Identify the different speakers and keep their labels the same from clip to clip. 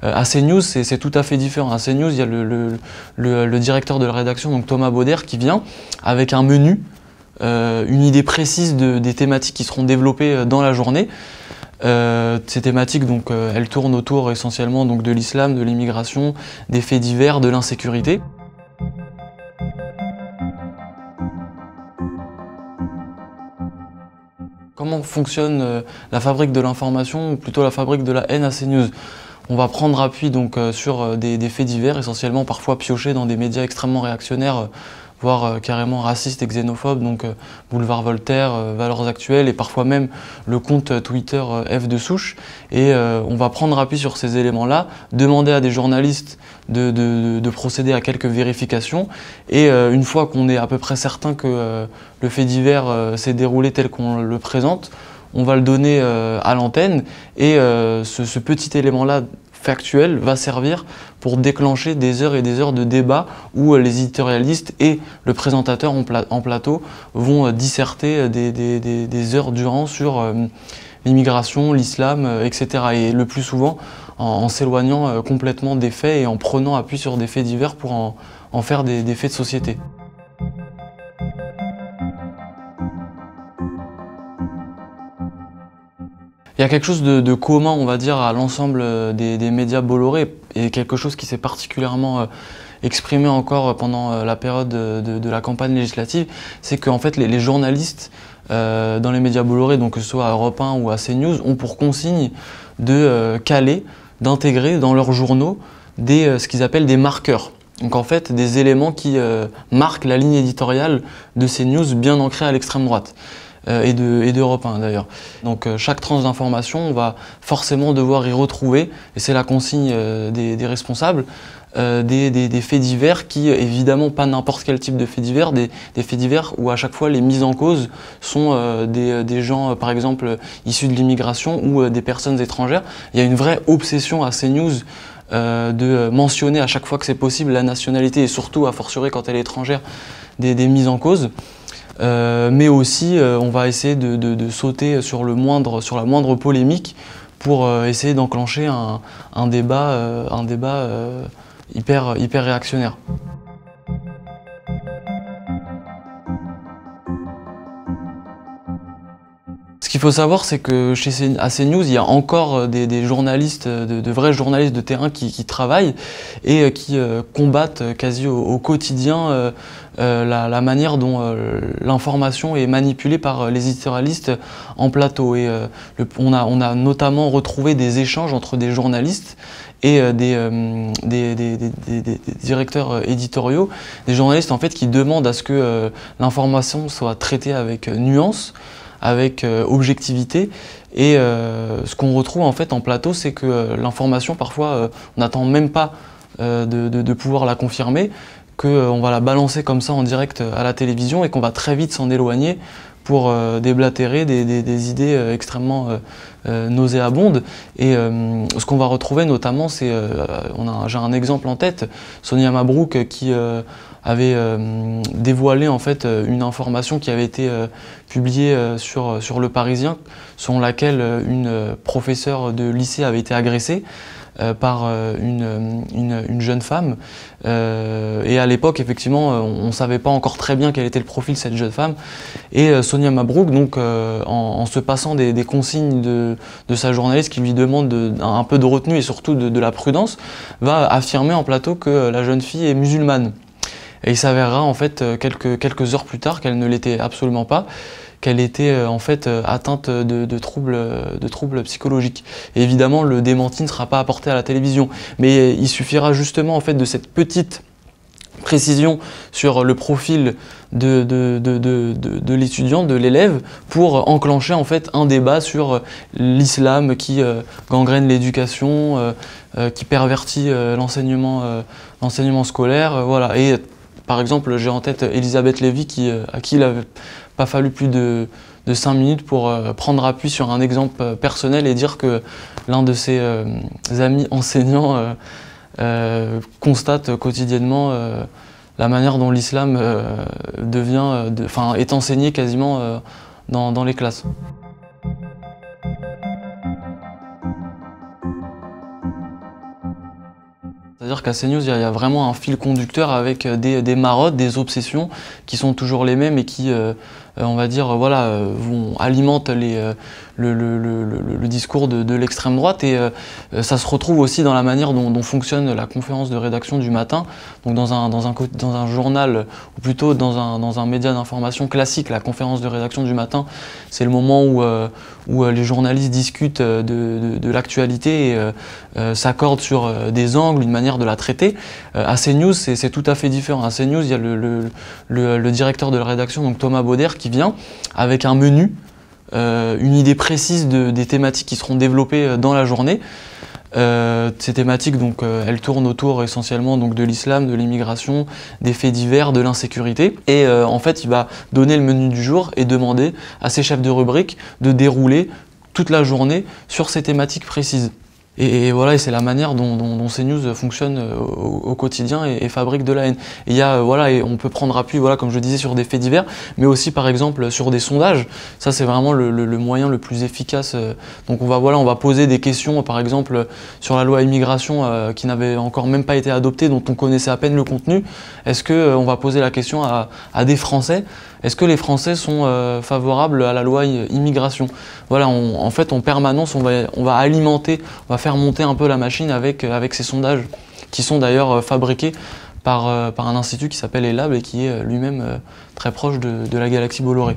Speaker 1: À CNews, c'est tout à fait différent. À CNews, il y a le directeur de la rédaction, donc Thomas Bauder, qui vient avec un menu, une idée précise des thématiques qui seront développées dans la journée. Ces thématiques, donc, elles tournent autour essentiellement donc, de l'islam, de l'immigration, des faits divers, de l'insécurité. Comment fonctionne la fabrique de l'information, ou plutôt la fabrique de la haine à CNews? On va prendre appui donc, sur des faits divers, essentiellement parfois piochés dans des médias extrêmement réactionnaires, voire carrément racistes et xénophobes, donc Boulevard Voltaire, Valeurs Actuelles et parfois même le compte Twitter F de Souche. Et on va prendre appui sur ces éléments-là, demander à des journalistes de procéder à quelques vérifications et une fois qu'on est à peu près certain que le fait divers s'est déroulé tel qu'on le présente, on va le donner à l'antenne et ce petit élément-là factuel va servir pour déclencher des heures et des heures de débat où les éditorialistes et le présentateur en plateau vont disserter des heures durant sur l'immigration, l'islam, etc. Et le plus souvent en s'éloignant complètement des faits et en prenant appui sur des faits divers pour en faire des faits de société. Il y a quelque chose de commun, on va dire, à l'ensemble des médias Bolloré et quelque chose qui s'est particulièrement exprimé encore pendant la période de la campagne législative, c'est qu'en fait les journalistes dans les médias Bolloré, donc que ce soit à Europe 1 ou à CNews, ont pour consigne de caler, d'intégrer dans leurs journaux ce qu'ils appellent des marqueurs. Donc en fait des éléments qui marquent la ligne éditoriale de CNews bien ancrée à l'extrême droite. Et d'Europe 1 d'ailleurs. Donc chaque tranche d'information, on va forcément devoir y retrouver, et c'est la consigne des responsables, des faits divers qui, évidemment pas n'importe quel type de faits divers, des faits divers où à chaque fois les mises en cause sont des gens par exemple issus de l'immigration ou des personnes étrangères. Il y a une vraie obsession à CNews de mentionner à chaque fois que c'est possible la nationalité et surtout a fortiori quand elle est étrangère des mises en cause. Mais aussi on va essayer de sauter sur la moindre polémique pour essayer d'enclencher un débat hyper réactionnaire. Ce qu'il faut savoir, c'est que à CNews, il y a encore des journalistes, de vrais journalistes de terrain qui travaillent et qui combattent quasi au quotidien la manière dont l'information est manipulée par les éditorialistes en plateau. Et on a notamment retrouvé des échanges entre des journalistes et des directeurs éditoriaux, des journalistes en fait qui demandent à ce que l'information soit traitée avec nuance, avec objectivité, et ce qu'on retrouve en fait en plateau, c'est que l'information parfois on n'attend même pas de pouvoir la confirmer, qu'on va la balancer comme ça en direct à la télévision et qu'on va très vite s'en éloigner pour déblatérer des idées extrêmement nauséabondes. Et ce qu'on va retrouver notamment, c'est, j'ai un exemple en tête, Sonia Mabrouk qui avait dévoilé en fait une information qui avait été publiée sur Le Parisien, selon laquelle une professeure de lycée avait été agressée par une jeune femme. Et à l'époque, effectivement, on ne savait pas encore très bien quel était le profil de cette jeune femme. Et Sonia Mabrouk, donc, en se passant des consignes de sa journaliste qui lui demande un peu de retenue et surtout de la prudence, va affirmer en plateau que la jeune fille est musulmane. Et il s'avérera en fait quelques heures plus tard qu'elle ne l'était absolument pas, qu'elle était en fait atteinte de troubles psychologiques. Et évidemment, le démenti ne sera pas apporté à la télévision, mais il suffira justement en fait de cette petite précision sur le profil de l'étudiant, de l'élève, pour enclencher en fait un débat sur l'islam qui gangrène l'éducation, qui pervertit l'enseignement scolaire, voilà. Et par exemple, j'ai en tête Elisabeth Lévy à qui il n'avait pas fallu plus de 5 minutes pour prendre appui sur un exemple personnel et dire que l'un de ses amis enseignants constate quotidiennement la manière dont l'islam est enseigné quasiment dans les classes. C'est-à-dire qu'à CNews, il y a vraiment un fil conducteur avec des marottes, des obsessions qui sont toujours les mêmes et qui, on va dire, voilà, alimentent le discours de l'extrême droite. Et ça se retrouve aussi dans la manière dont fonctionne la conférence de rédaction du matin. Donc dans un journal, ou plutôt dans un média d'information classique, la conférence de rédaction du matin, c'est le moment où les journalistes discutent de l'actualité et s'accordent sur des angles, une manière de la traiter. À CNews, c'est tout à fait différent. À CNews, il y a le directeur de la rédaction, donc Thomas Bauder, qui vient avec un menu, une idée précise des thématiques qui seront développées dans la journée. Ces thématiques, donc, elles tournent autour essentiellement donc, de l'islam, de l'immigration, des faits divers, de l'insécurité. Et en fait, il va donner le menu du jour et demander à ses chefs de rubrique de dérouler toute la journée sur ces thématiques précises. Et voilà, et c'est la manière dont CNews fonctionne au quotidien et fabrique de la haine. Et il y a, voilà, et on peut prendre appui, voilà, comme je disais, sur des faits divers, mais aussi par exemple sur des sondages. Ça, c'est vraiment le moyen le plus efficace. Donc on va poser des questions, par exemple sur la loi immigration qui n'avait encore même pas été adoptée, dont on connaissait à peine le contenu. Est-ce que on va poser la question à des Français? Est-ce que les Français sont favorables à la loi immigration? Voilà, en fait, en permanence, on va alimenter, on va faire monter un peu la machine avec ces sondages, qui sont d'ailleurs fabriqués par un institut qui s'appelle ELAB et qui est lui-même très proche de la galaxie Bolloré.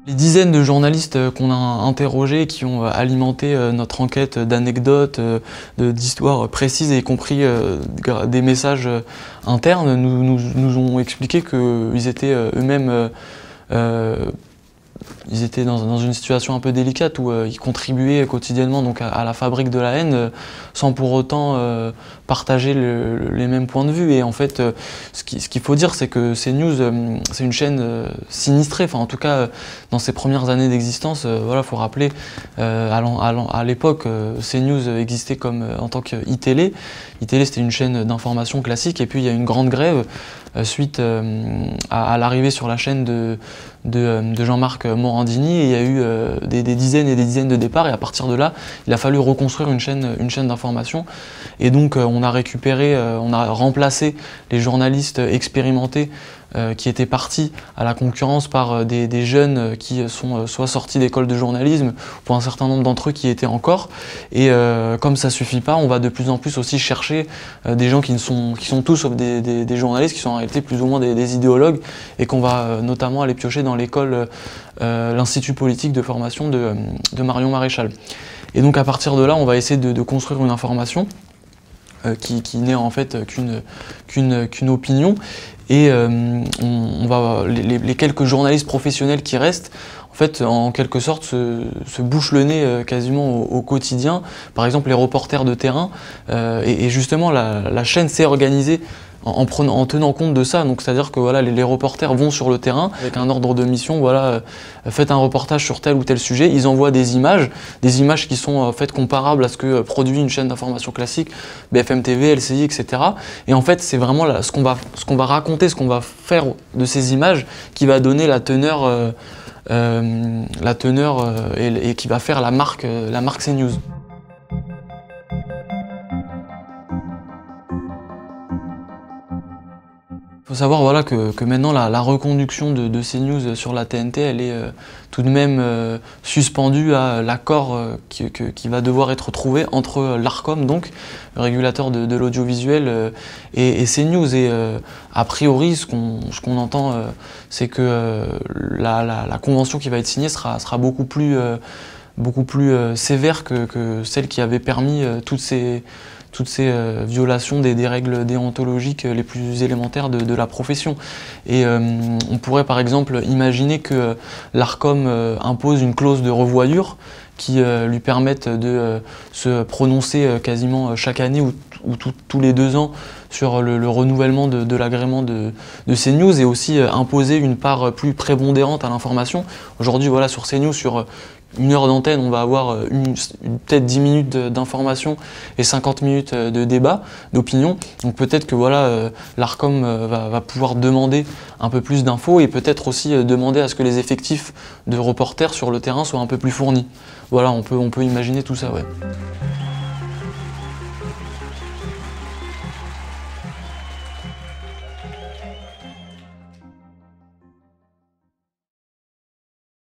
Speaker 1: Les dizaines de journalistes qu'on a interrogés, qui ont alimenté notre enquête d'anecdotes, d'histoires précises, et y compris des messages internes, nous ont expliqué qu'ils étaient eux-mêmes ils étaient dans une situation un peu délicate où ils contribuaient quotidiennement donc, à la fabrique de la haine sans pour autant partager les mêmes points de vue. Et en fait, ce qu'il faut dire, c'est que CNews, c'est une chaîne sinistrée. Enfin, en tout cas, dans ses premières années d'existence, voilà, faut rappeler, à l'époque, CNews existait en tant qu'ITélé. ITélé, c'était une chaîne d'information classique. Et puis, il y a eu une grande grève suite à l'arrivée sur la chaîne de Jean-Marc Morandini, et il y a eu des dizaines et des dizaines de départs, et à partir de là, il a fallu reconstruire une chaîne d'information. Et donc on a remplacé les journalistes expérimentés qui étaient partis à la concurrence par des jeunes qui sont soit sortis d'école de journalisme, pour un certain nombre d'entre eux qui étaient encore. Et comme ça suffit pas, on va de plus en plus aussi chercher des gens qui sont tous sauf des journalistes, qui sont en réalité plus ou moins des idéologues, et qu'on va notamment aller piocher dans l'école, l'Institut politique de formation de Marion Maréchal. Et donc à partir de là, on va essayer de construire une information qui n'est en fait qu'une opinion. Et les quelques journalistes professionnels qui restent, en fait, en quelque sorte, se bouchent le nez quasiment au quotidien. Par exemple, les reporters de terrain. Et justement, la chaîne s'est organisée en tenant compte de ça. Donc c'est-à-dire que voilà, les reporters vont sur le terrain avec un ordre de mission, voilà, faites un reportage sur tel ou tel sujet, ils envoient des images qui sont en fait comparables à ce que produit une chaîne d'information classique, BFM TV, LCI, etc. Et en fait, c'est vraiment ce qu'on va raconter, ce qu'on va faire de ces images qui va donner la teneur et qui va faire la marque CNews. Il faut savoir voilà, que maintenant la reconduction de CNews sur la TNT, elle est tout de même suspendue à l'accord qui va devoir être trouvé entre l'Arcom, donc le régulateur de l'audiovisuel, et CNews. Et a priori, ce qu'on entend, c'est que la convention qui va être signée sera beaucoup plus sévère que celle qui avait permis toutes ces violations des règles déontologiques les plus élémentaires de la profession. Et on pourrait par exemple imaginer que l'Arcom impose une clause de revoyure qui lui permette de se prononcer quasiment chaque année ou tous les 2 ans sur le renouvellement de l'agrément de CNews, et aussi imposer une part plus prépondérante à l'information. Aujourd'hui, voilà, sur CNews, sur une heure d'antenne, on va avoir peut-être 10 minutes d'information et 50 minutes de débat, d'opinion. Donc peut-être que voilà, l'Arcom va pouvoir demander un peu plus d'infos et peut-être aussi demander à ce que les effectifs de reporters sur le terrain soient un peu plus fournis. Voilà, on peut imaginer tout ça, ouais.